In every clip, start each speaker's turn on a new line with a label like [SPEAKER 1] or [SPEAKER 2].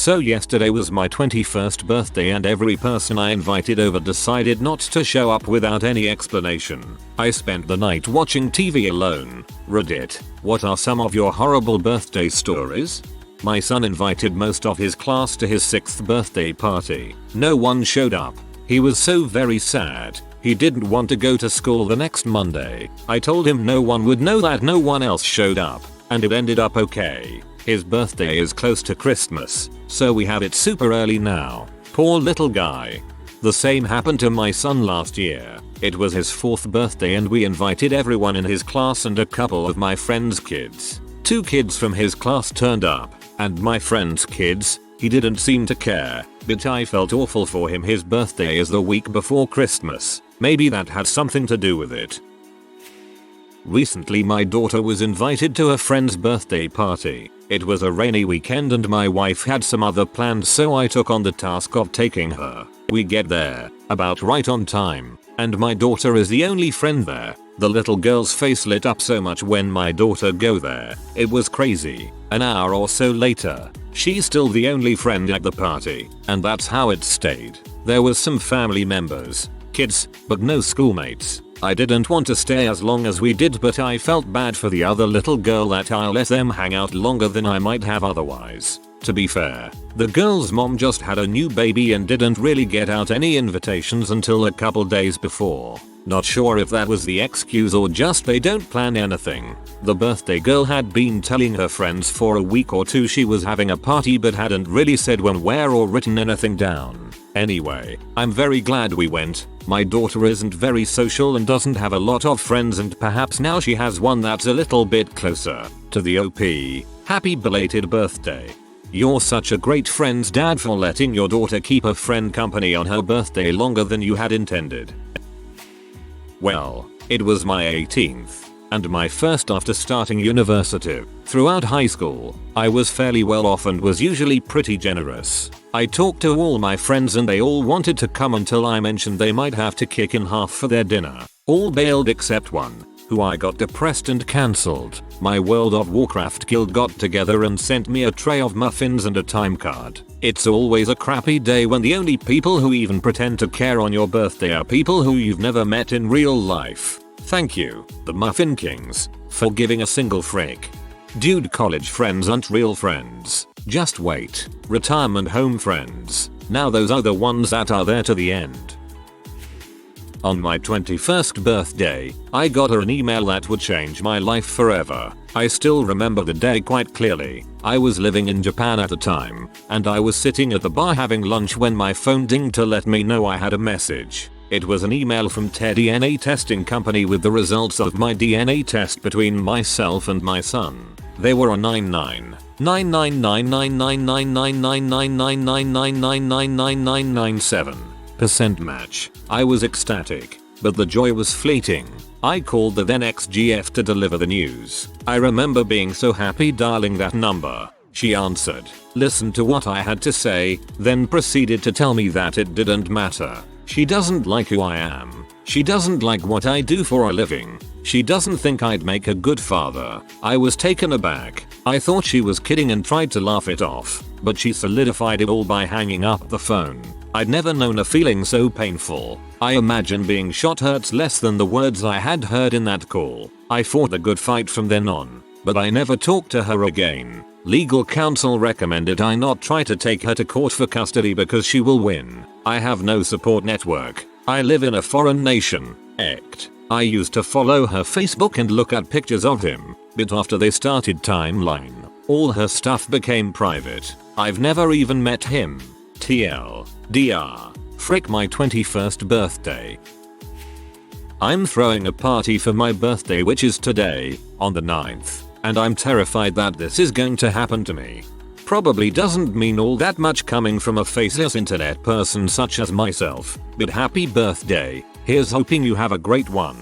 [SPEAKER 1] So yesterday was my 21st birthday and every person I invited over decided not to show up without any explanation. I spent the night watching TV alone. Reddit, what are some of your horrible birthday stories? My son invited most of his class to his 6th birthday party. No one showed up. He was so very sad. He didn't want to go to school the next Monday. I told him no one would know that no one else showed up, and it ended up okay. His birthday is close to Christmas, so we have it super early now. Poor little guy. The same happened to my son last year. It was his 4th birthday and we invited everyone in his class and a couple of my friend's kids. 2 kids from his class turned up, and my friend's kids, he didn't seem to care, but I felt awful for him. His birthday is the week before Christmas. Maybe that had something to do with it. Recently my daughter was invited to a friend's birthday party. It was a rainy weekend and my wife had some other plans, so I took on the task of taking her. We get there, about right on time, and my daughter is the only friend there. The little girl's face lit up so much when my daughter go there. It was crazy. An hour or so later, she's still the only friend at the party, and that's how it stayed. There was some family members, kids, but no schoolmates. I didn't want to stay as long as we did, but I felt bad for the other little girl that I let them hang out longer than I might have otherwise. To be fair, the girl's mom just had a new baby and didn't really get out any invitations until a couple days before. Not sure if that was the excuse or just they don't plan anything. The birthday girl had been telling her friends for a week or two she was having a party but hadn't really said when, where, or written anything down. Anyway, I'm very glad we went. My daughter isn't very social and doesn't have a lot of friends, and perhaps now she has one that's a little bit closer to the OP. Happy belated birthday. You're such a great friend's dad for letting your daughter keep a friend company on her birthday longer than you had intended. Well, it was my 18th, and my first after starting university. Throughout high school, I was fairly well off and was usually pretty generous. I talked to all my friends and they all wanted to come until I mentioned they might have to kick in half for their dinner. All bailed except one, who I got depressed and cancelled. My World of Warcraft guild got together and sent me a tray of muffins and a time card. It's always a crappy day when the only people who even pretend to care on your birthday are people who you've never met in real life. Thank you, the Muffin Kings, for giving a single frick. Dude, college friends aren't real friends. Just wait. Retirement home friends. Now those are the ones that are there to the end. On my 21st birthday, I got an email that would change my life forever. I still remember the day quite clearly. I was living in Japan at the time, and I was sitting at the bar having lunch when my phone dinged to let me know I had a message. It was an email from Ted DNA testing company with the results of my DNA test between myself and my son. They were a 99.99999999999999997% match. I was ecstatic, but the joy was fleeting. I called the then ex-GF to deliver the news. I remember being so happy dialing that number. She answered, listened to what I had to say, then proceeded to tell me that it didn't matter. She doesn't like who I am. She doesn't like what I do for a living. She doesn't think I'd make a good father. I was taken aback. I thought she was kidding and tried to laugh it off, but she solidified it all by hanging up the phone. I'd never known a feeling so painful. I imagine being shot hurts less than the words I had heard in that call. I fought a good fight from then on, but I never talked to her again. Legal counsel recommended I not try to take her to court for custody because she will win. I have no support network. I live in a foreign nation. I used to follow her Facebook and look at pictures of him, but after they started timeline, all her stuff became private. I've never even met him. TLDR. Frick my 21st birthday. I'm throwing a party for my birthday, which is today, on the 9th, and I'm terrified that this is going to happen to me. Probably doesn't mean all that much coming from a faceless internet person such as myself, but happy birthday. Here's hoping you have a great one.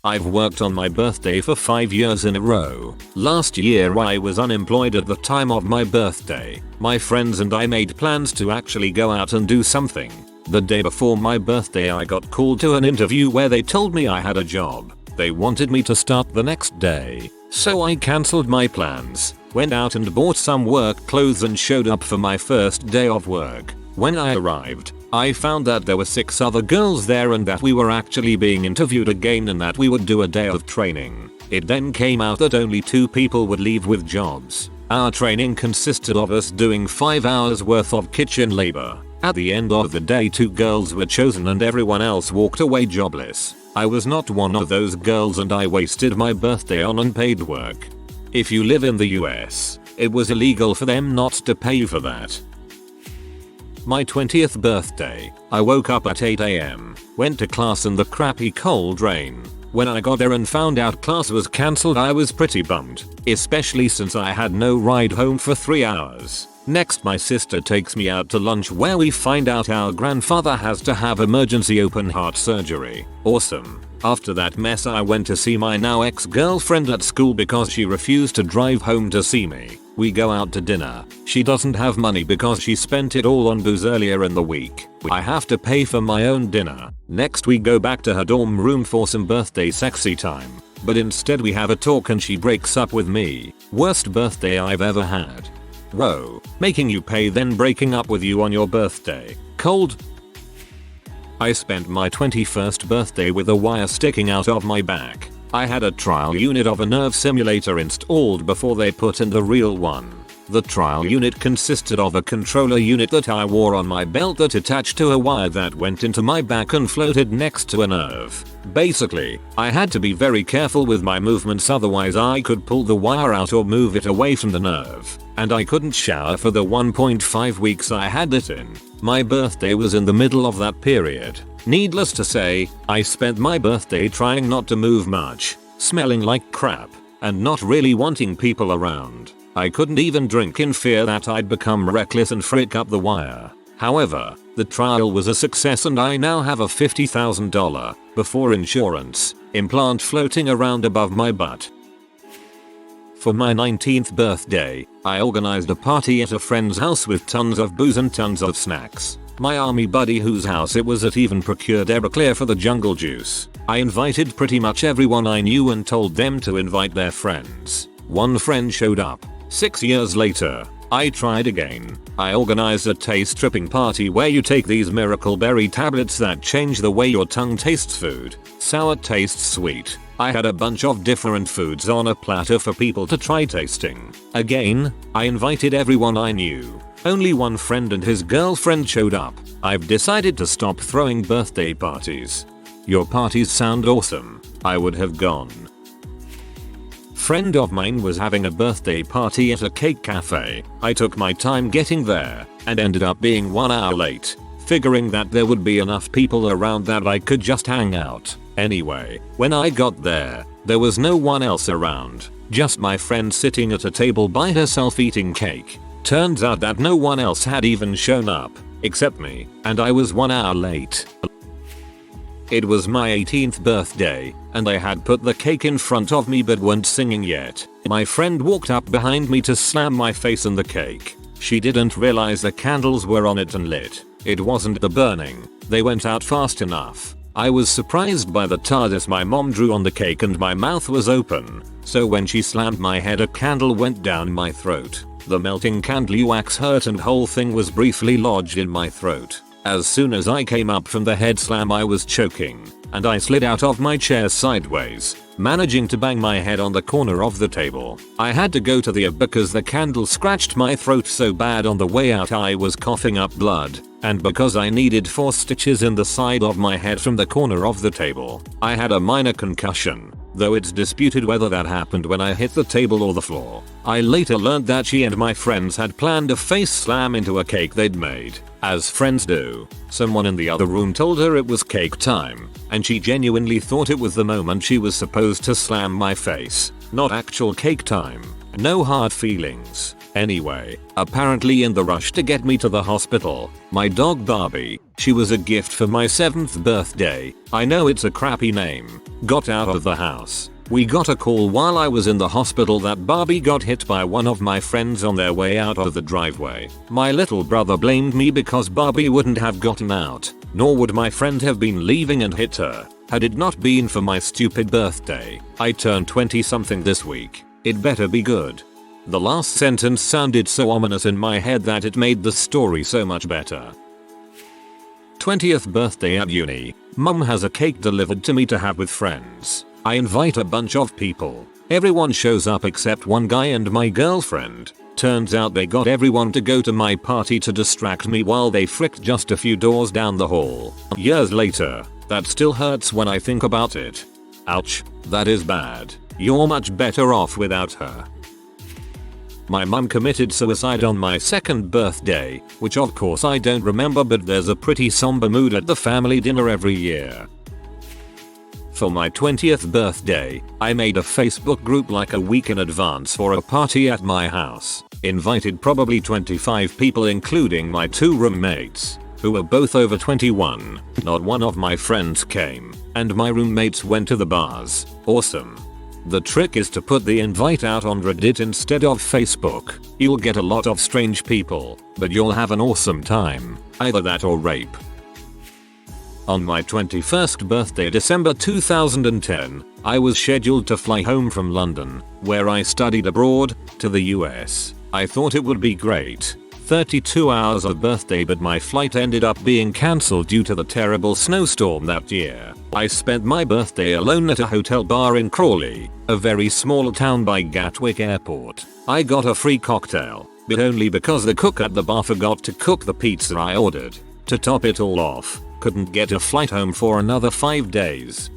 [SPEAKER 1] I've worked on my birthday for 5 years in a row. Last year I was unemployed at the time of my birthday. My friends and I made plans to actually go out and do something. The day before my birthday I got called to an interview where they told me I had a job. They wanted me to start the next day, so I cancelled my plans. Went out and bought some work clothes and showed up for my first day of work. When I arrived, I found that there were 6 other girls there and that we were actually being interviewed again and that we would do a day of training. It then came out that only 2 people would leave with jobs. Our training consisted of us doing 5 hours worth of kitchen labor. At the end of the day 2 girls were chosen and everyone else walked away jobless. I was not one of those girls and I wasted my birthday on unpaid work. If you live in the US, it was illegal for them not to pay you for that. My 20th birthday, I woke up at 8 AM, went to class in the crappy cold rain. When I got there and found out class was cancelled, I was pretty bummed, especially since I had no ride home for 3 hours. Next, my sister takes me out to lunch where we find out our grandfather has to have emergency open heart surgery. Awesome. After that mess, I went to see my now ex-girlfriend at school because she refused to drive home to see me. We go out to dinner. She doesn't have money because she spent it all on booze earlier in the week. I have to pay for my own dinner. Next, we go back to her dorm room for some birthday sexy time. But instead we have a talk and she breaks up with me. Worst birthday I've ever had. Whoa. Making you pay then breaking up with you on your birthday. Cold. I spent my 21st birthday with a wire sticking out of my back. I had a trial unit of a nerve simulator installed before they put in the real one. The trial unit consisted of a controller unit that I wore on my belt that attached to a wire that went into my back and floated next to a nerve. Basically, I had to be very careful with my movements, otherwise I could pull the wire out or move it away from the nerve. And I couldn't shower for the 1.5 weeks I had it in. My birthday was in the middle of that period. Needless to say, I spent my birthday trying not to move much, smelling like crap, and not really wanting people around. I couldn't even drink in fear that I'd become reckless and frick up the wire. However, the trial was a success and I now have a $50,000, before insurance, implant floating around above my butt. For my 19th birthday, I organized a party at a friend's house with tons of booze and tons of snacks. My army buddy whose house it was at even procured Everclear for the jungle juice. I invited pretty much everyone I knew and told them to invite their friends. One friend showed up. 6 years later, I tried again. I organized a taste tripping party where you take these miracle berry tablets that change the way your tongue tastes food. Sour tastes sweet. I had a bunch of different foods on a platter for people to try tasting. Again, I invited everyone I knew. Only one friend and his girlfriend showed up. I've decided to stop throwing birthday parties. Your parties sound awesome. I would have gone. Friend of mine was having a birthday party at a cake cafe. I took my time getting there and ended up being 1 hour late, figuring that there would be enough people around that I could just hang out. Anyway, when I got there was no one else around, just my friend sitting at a table by herself eating cake. Turns out that no one else had even shown up, except me, and I was 1 hour late. It was my 18th birthday, and they had put the cake in front of me but weren't singing yet. My friend walked up behind me to slam my face in the cake. She didn't realize the candles were on it and lit. It wasn't the burning. They went out fast enough. I was surprised by the TARDIS my mom drew on the cake and my mouth was open. So when she slammed my head, a candle went down my throat. The melting candle wax hurt and whole thing was briefly lodged in my throat. As soon as I came up from the head slam, I was choking, and I slid out of my chair sideways, managing to bang my head on the corner of the table. I had to go to the ER because the candle scratched my throat so bad on the way out I was coughing up blood, and because I needed 4 stitches in the side of my head from the corner of the table. I had a minor concussion, though it's disputed whether that happened when I hit the table or the floor. I later learned that she and my friends had planned a face slam into a cake they'd made. As friends do. Someone in the other room told her it was cake time, and she genuinely thought it was the moment she was supposed to slam my face, not actual cake time. No hard feelings. Anyway, apparently in the rush to get me to the hospital, my dog Barbie, she was a gift for my 7th birthday, I know it's a crappy name, got out of the house. We got a call while I was in the hospital that Barbie got hit by one of my friends on their way out of the driveway. My little brother blamed me because Barbie wouldn't have gotten out, nor would my friend have been leaving and hit her, had it not been for my stupid birthday. I turned 20 something this week. It better be good. The last sentence sounded so ominous in my head that it made the story so much better. 20th birthday at uni. Mum has a cake delivered to me to have with friends. I invite a bunch of people. Everyone shows up except one guy and my girlfriend. Turns out they got everyone to go to my party to distract me while they fricked just a few doors down the hall. Years later, that still hurts when I think about it. Ouch, that is bad. You're much better off without her. My mum committed suicide on my 2nd birthday, which of course I don't remember, but there's a pretty somber mood at the family dinner every year. For my 20th birthday, I made a Facebook group like a week in advance for a party at my house. Invited probably 25 people including my 2 roommates, who were both over 21. Not one of my friends came, and my roommates went to the bars. Awesome. The trick is to put the invite out on Reddit instead of Facebook. You'll get a lot of strange people, but you'll have an awesome time. Either that or rape. On my 21st birthday, December 2010, I was scheduled to fly home from London, where I studied abroad, to the US. I thought it would be great. 32 hours of birthday, but my flight ended up being cancelled due to the terrible snowstorm that year. I spent my birthday alone at a hotel bar in Crawley, a very small town by Gatwick Airport. I got a free cocktail, but only because the cook at the bar forgot to cook the pizza I ordered. To top it all off, couldn't get a flight home for another 5 days.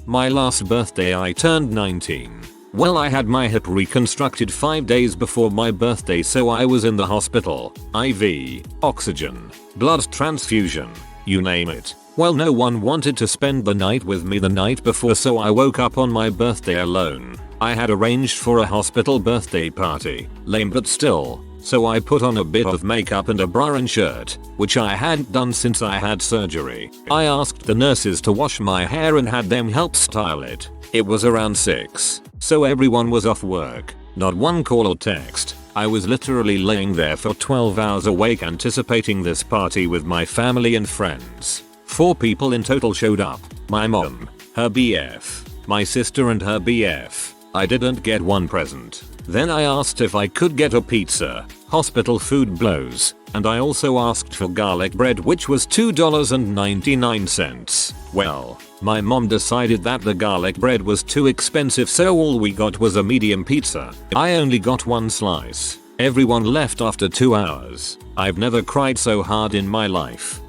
[SPEAKER 1] My last birthday I turned 19. Well, I had my hip reconstructed 5 days before my birthday, so I was in the hospital. IV, oxygen, blood transfusion, you name it. Well, no one wanted to spend the night with me the night before, so I woke up on my birthday alone. I had arranged for a hospital birthday party. Lame but still. So I put on a bit of makeup and a bra and shirt, which I hadn't done since I had surgery. I asked the nurses to wash my hair and had them help style it. It was around 6, so everyone was off work. Not one call or text. I was literally laying there for 12 hours awake anticipating this party with my family and friends. 4 people in total showed up. My mom, her BF, my sister and her BF. I didn't get one present. Then I asked if I could get a pizza. Hospital food blows. And I also asked for garlic bread, which was $2.99. Well, my mom decided that the garlic bread was too expensive, so all we got was a medium pizza. I only got 1 slice. Everyone left after 2 hours. I've never cried so hard in my life.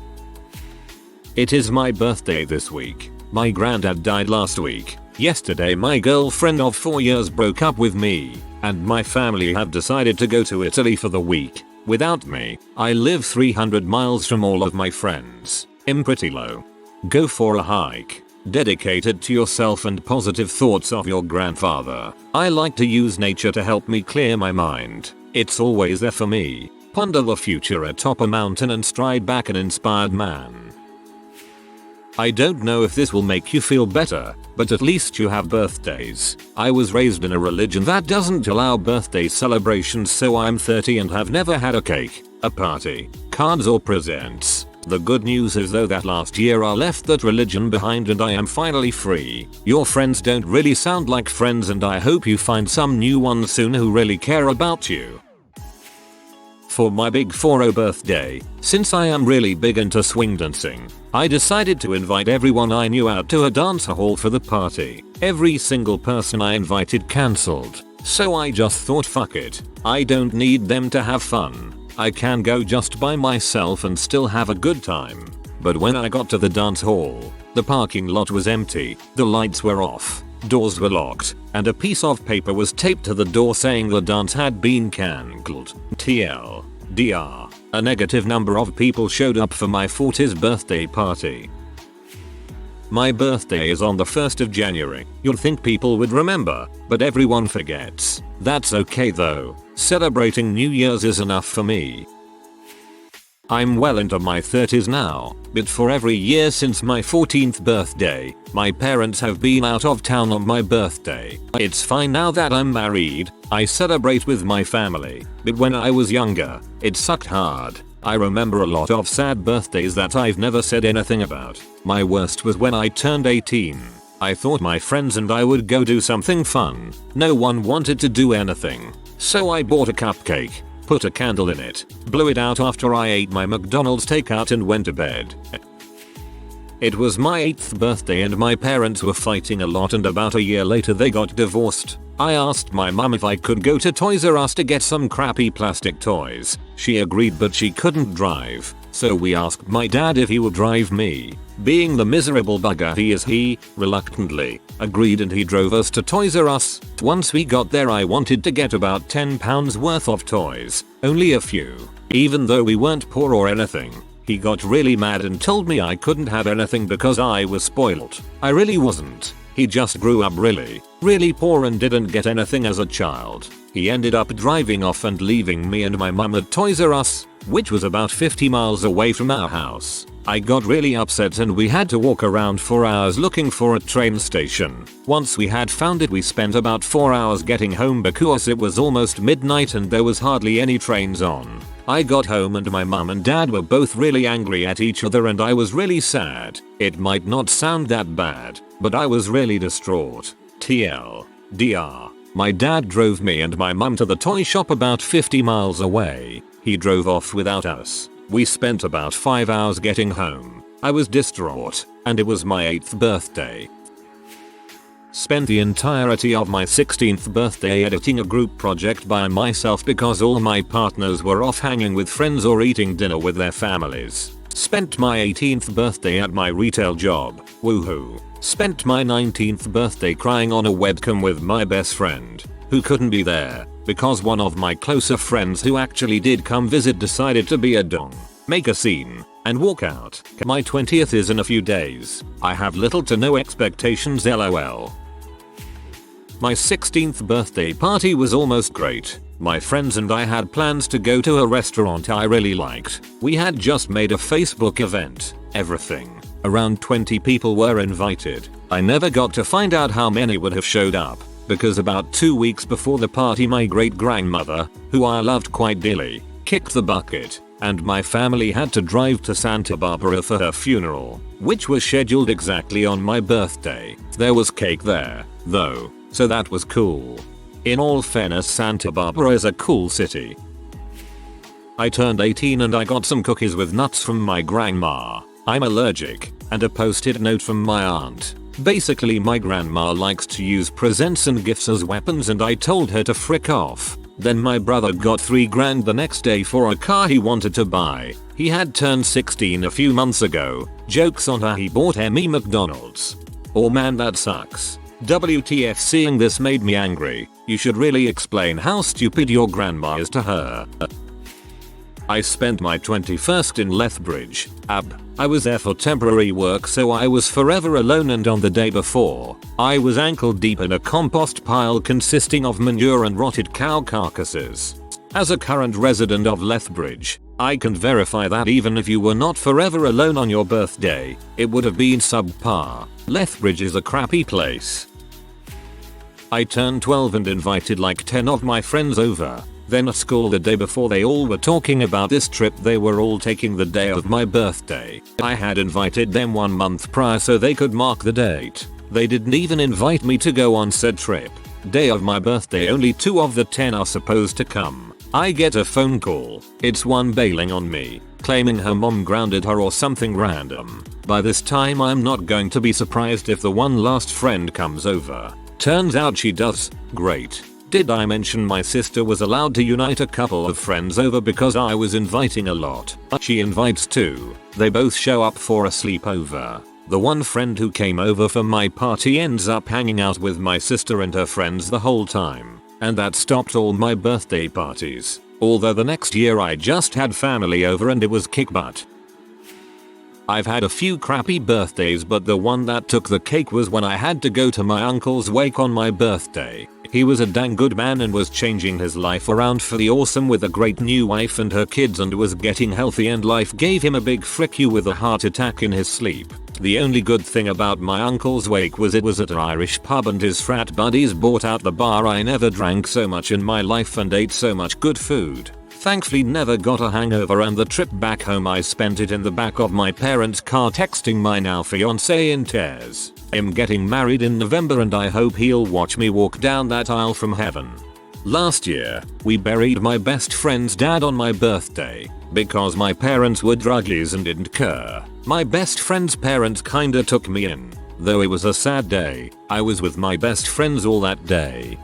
[SPEAKER 1] It is my birthday this week. My granddad died last week. Yesterday my girlfriend of 4 years broke up with me, and my family have decided to go to Italy for the week. Without me, I live 300 miles from all of my friends. I'm pretty low. Go for a hike. Dedicated to yourself and positive thoughts of your grandfather. I like to use nature to help me clear my mind. It's always there for me. Ponder the future atop a mountain and stride back an inspired man. I don't know if this will make you feel better, but at least you have birthdays. I was raised in a religion that doesn't allow birthday celebrations, so I'm 30 and have never had a cake, a party, cards or presents. The good news is though that last year I left that religion behind and I am finally free. Your friends don't really sound like friends, and I hope you find some new ones soon who really care about you. For my big 40 birthday, since I am really big into swing dancing, I decided to invite everyone I knew out to a dance hall for the party. Every single person I invited cancelled, so I just thought fuck it, I don't need them to have fun. I can go just by myself and still have a good time. But when I got to the dance hall, the parking lot was empty, the lights were off, doors were locked, and a piece of paper was taped to the door saying the dance had been cancelled. TLDR, a negative number of people showed up for my 40th birthday party. My birthday is on the 1st of January. You'd think people would remember, but everyone forgets. That's okay though. Celebrating New Year's is enough for me. I'm well into my 30s now, but for every year since my 14th birthday, my parents have been out of town on my birthday. It's fine now that I'm married, I celebrate with my family, but when I was younger, it sucked hard. I remember a lot of sad birthdays that I've never said anything about. My worst was when I turned 18. I thought my friends and I would go do something fun. No one wanted to do anything. So I bought a cupcake, put a candle in it, blew it out after I ate my McDonald's takeout and went to bed. It was my 8th birthday and my parents were fighting a lot, and about a year later they got divorced. I asked my mum if I could go to Toys R Us to get some crappy plastic toys. She agreed, but she couldn't drive. So we asked my dad if he would drive me. Being the miserable bugger he is, he reluctantly agreed and he drove us to Toys R Us. Once we got there I wanted to get about £10 worth of toys. Only a few. Even though we weren't poor or anything. He got really mad and told me I couldn't have anything because I was spoiled. I really wasn't. He just grew up really poor and didn't get anything as a child. He ended up driving off and leaving me and my mum at Toys R Us, which was about 50 miles away from our house. I got really upset and we had to walk around for hours looking for a train station. Once we had found it we spent about 4 hours getting home because it was almost midnight and there was hardly any trains on. I got home and my mum and dad were both really angry at each other and I was really sad. It might not sound that bad, but I was really distraught. TLDR. My dad drove me and my mum to the toy shop about 50 miles away. He drove off without us. We spent about 5 hours getting home. I was distraught, and it was my 8th birthday. Spent the entirety of my 16th birthday editing a group project by myself because all my partners were off hanging with friends or eating dinner with their families. Spent my 18th birthday at my retail job. Woohoo. Spent my 19th birthday crying on a webcam with my best friend, who couldn't be there because one of my closer friends who actually did come visit decided to be a dong, make a scene, and walk out. My 20th is in a few days. I have little to no expectations, lol. My 16th birthday party was almost great. My friends and I had plans to go to a restaurant I really liked. We had just made a Facebook event. Everything. Around 20 people were invited. I never got to find out how many would have showed up, because about 2 weeks before the party my great-grandmother, who I loved quite dearly, kicked the bucket, and my family had to drive to Santa Barbara for her funeral, which was scheduled exactly on my birthday. There was cake there, though, so that was cool. In all fairness, Santa Barbara is a cool city. I turned 18 and I got some cookies with nuts from my grandma. I'm allergic, and a post-it note from my aunt. Basically my grandma likes to use presents and gifts as weapons and I told her to frick off. Then my brother got $3,000 the next day for a car he wanted to buy. He had turned 16 a few months ago. Jokes on her, he bought me McDonald's. Oh man, that sucks. WTF, seeing this made me angry. You should really explain how stupid your grandma is to her. I spent my 21st in Lethbridge, AB. I was there for temporary work, so I was forever alone, and on the day before, I was ankle deep in a compost pile consisting of manure and rotted cow carcasses. As a current resident of Lethbridge, I can verify that even if you were not forever alone on your birthday, it would have been subpar. Lethbridge is a crappy place. I turned 12 and invited like 10 of my friends over. Then at school the day before they all were talking about this trip they were all taking the day of my birthday. I had invited them 1 month prior so they could mark the date. They didn't even invite me to go on said trip. Day of my birthday only 2 of the 10 are supposed to come. I get a phone call. It's one bailing on me, claiming her mom grounded her or something random. By this time I'm not going to be surprised if the one last friend comes over. Turns out she does. Great. Did I mention my sister was allowed to unite a couple of friends over because I was inviting a lot? She invites 2. They both show up for a sleepover. The one friend who came over for my party ends up hanging out with my sister and her friends the whole time. And that stopped all my birthday parties. Although the next year I just had family over and it was kick butt. I've had a few crappy birthdays, but the one that took the cake was when I had to go to my uncle's wake on my birthday. He was a dang good man and was changing his life around for the awesome with a great new wife and her kids and was getting healthy, and life gave him a big frick you with a heart attack in his sleep. The only good thing about my uncle's wake was it was at an Irish pub and his frat buddies bought out the bar. I never drank so much in my life and ate so much good food. Thankfully never got a hangover, and the trip back home I spent it in the back of my parents' car texting my now fiancé in tears. I'm getting married in November and I hope he'll watch me walk down that aisle from heaven. Last year, we buried my best friend's dad on my birthday. Because my parents were druggies and didn't care, my best friend's parents kinda took me in. Though it was a sad day, I was with my best friends all that day.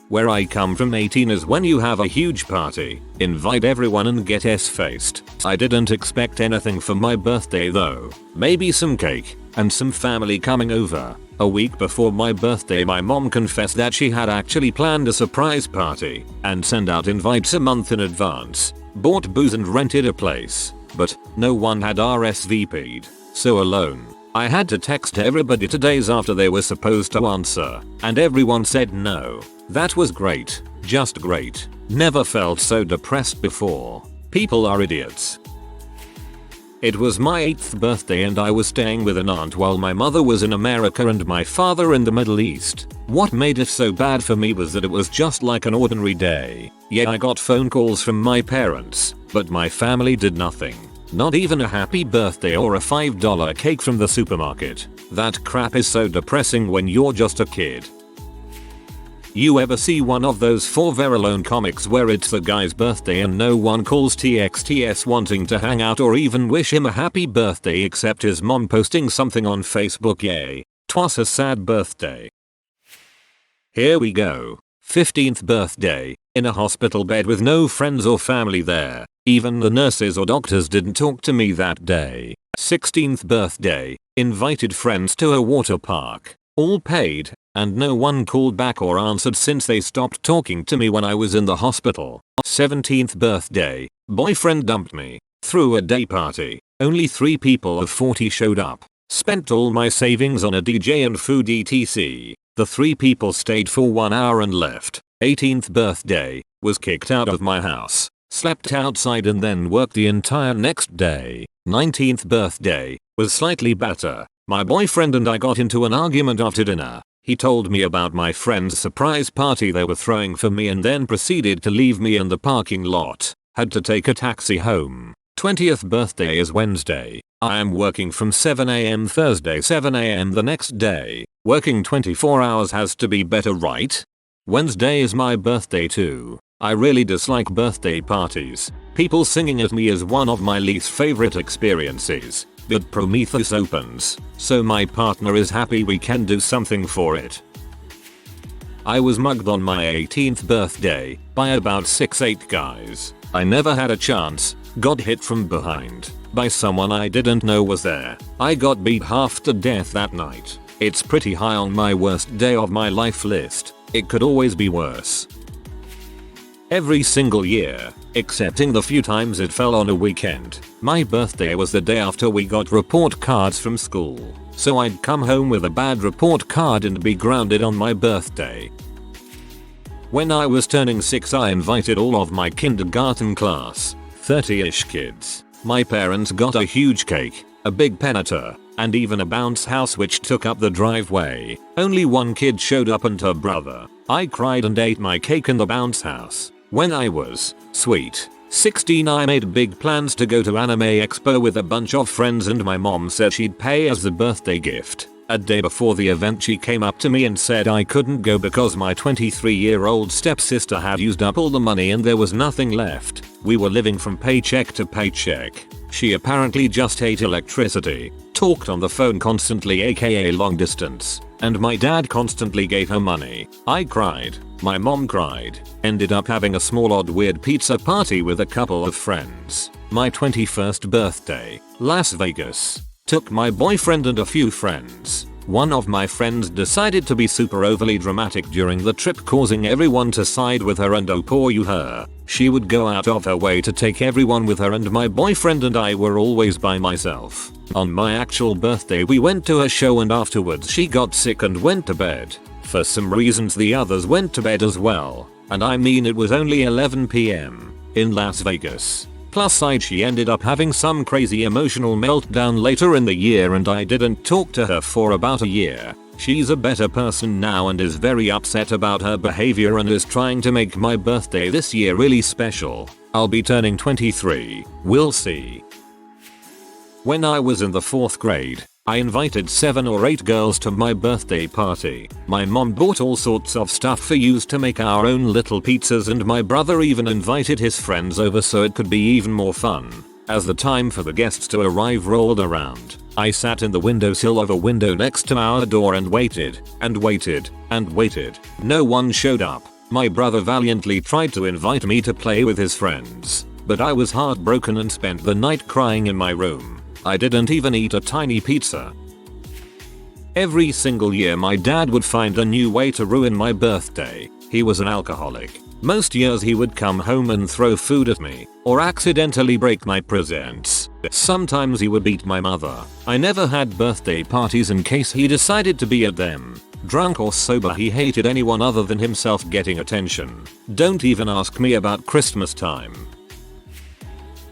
[SPEAKER 1] Where I come from, 18 is when you have a huge party, invite everyone and get s-faced. I didn't expect anything for my birthday though. Maybe some cake and some family coming over. A week before my birthday, my mom confessed that she had actually planned a surprise party and sent out invites a month in advance. Bought booze and rented a place, but no one had RSVP'd, so alone. I had to text everybody 2 days after they were supposed to answer, and everyone said no. That was great, just great. Never felt so depressed before. People are idiots. It was my 8th birthday and I was staying with an aunt while my mother was in America and my father in the Middle East. What made it so bad for me was that it was just like an ordinary day. Yeah, I got phone calls from my parents, but my family did nothing. Not even a happy birthday or a $5 cake from the supermarket. That crap is so depressing when you're just a kid. You ever see one of those 4 Veralone comics where it's the guy's birthday and no one calls TXTS wanting to hang out or even wish him a happy birthday except his mom posting something on Facebook? Yay, 'twas a sad birthday. Here we go. 15th birthday, in a hospital bed with no friends or family there. Even the nurses or doctors didn't talk to me that day. 16th birthday, invited friends to a water park. All paid, and no one called back or answered since they stopped talking to me when I was in the hospital. 17th birthday, boyfriend dumped me. Threw a day party. Only 3 people of 40 showed up. Spent all my savings on a DJ and food etc. The 3 people stayed for 1 hour and left. 18th birthday, was kicked out of my house. Slept outside and then worked the entire next day. 19th birthday, was slightly better. My boyfriend and I got into an argument after dinner. He told me about my friend's surprise party they were throwing for me and then proceeded to leave me in the parking lot. Had to take a taxi home. 20th birthday is Wednesday. I am working from 7 AM Thursday, 7 AM the next day. Working 24 hours has to be better, right? Wednesday is my birthday too. I really dislike birthday parties. People singing at me is one of my least favorite experiences. But Prometheus opens, so my partner is happy we can do something for it. I was mugged on my 18th birthday by about 6-8 guys. I never had a chance, got hit from behind by someone I didn't know was there. I got beat half to death that night. It's pretty high on my worst day of my life list. It could always be worse. Every single year, excepting the few times it fell on a weekend, my birthday was the day after we got report cards from school. So I'd come home with a bad report card and be grounded on my birthday. When I was turning 6, I invited all of my kindergarten class, 30-ish kids. My parents got a huge cake, a big peanut, and even a bounce house which took up the driveway. Only one kid showed up and her brother. I cried and ate my cake in the bounce house. When I was, 16, I made big plans to go to Anime Expo with a bunch of friends and my mom said she'd pay as a birthday gift. A day before the event she came up to me and said I couldn't go because my 23-year-old stepsister had used up all the money and there was nothing left. We were living from paycheck to paycheck. She apparently just ate electricity, talked on the phone constantly aka long distance, and my dad constantly gave her money. I cried. My mom cried. Ended up having a small odd weird pizza party with a couple of friends. My 21st birthday, Las Vegas. Took my boyfriend and a few friends. One of my friends decided to be super overly dramatic during the trip, causing everyone to side with her, and oh poor you her. She would go out of her way to take everyone with her and my boyfriend and I were always by myself. On my actual birthday we went to a show and afterwards she got sick and went to bed. For some reasons the others went to bed as well. And I mean it was only 11 PM in Las Vegas. Plus side she ended up having some crazy emotional meltdown later in the year and I didn't talk to her for about a year. She's a better person now and is very upset about her behavior and is trying to make my birthday this year really special. I'll be turning 23, we'll see. When I was in the 4th grade, I invited 7 or 8 girls to my birthday party. My mom bought all sorts of stuff for use to make our own little pizzas, and my brother even invited his friends over so it could be even more fun. As the time for the guests to arrive rolled around, I sat in the windowsill of a window next to our door and waited, and waited, and waited. No one showed up. My brother valiantly tried to invite me to play with his friends, but I was heartbroken and spent the night crying in my room. I didn't even eat a tiny pizza. Every single year my dad would find a new way to ruin my birthday. He was an alcoholic. Most years he would come home and throw food at me, or accidentally break my presents. Sometimes he would beat my mother. I never had birthday parties in case he decided to be at them. Drunk or sober, he hated anyone other than himself getting attention. Don't even ask me about Christmas time.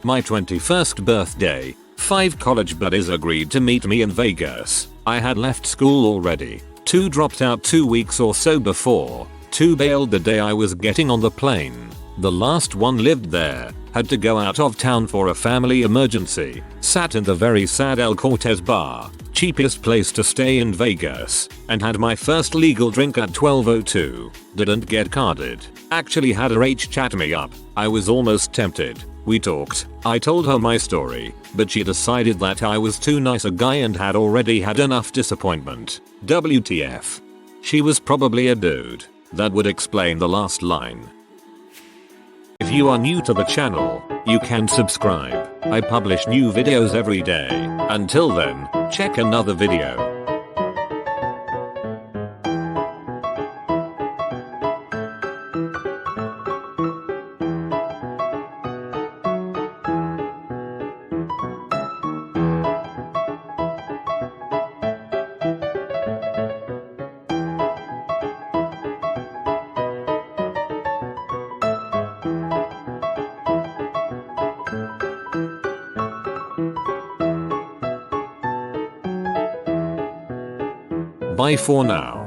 [SPEAKER 1] My 21st birthday, 5 college buddies agreed to meet me in Vegas. I had left school already. 2 dropped out 2 weeks or so before. 2 bailed the day I was getting on the plane. The last one lived there, had to go out of town for a family emergency, sat in the very sad El Cortez bar, cheapest place to stay in Vegas, and had my first legal drink at 12:02. Didn't get carded. Actually had a H chat me up. I was almost tempted. We talked. I told her my story, but she decided that I was too nice a guy and had already had enough disappointment. WTF. She was probably a dude. That would explain the last line. If you are new to the channel, you can subscribe. I publish new videos every day. Until then, check another video. Bye for now.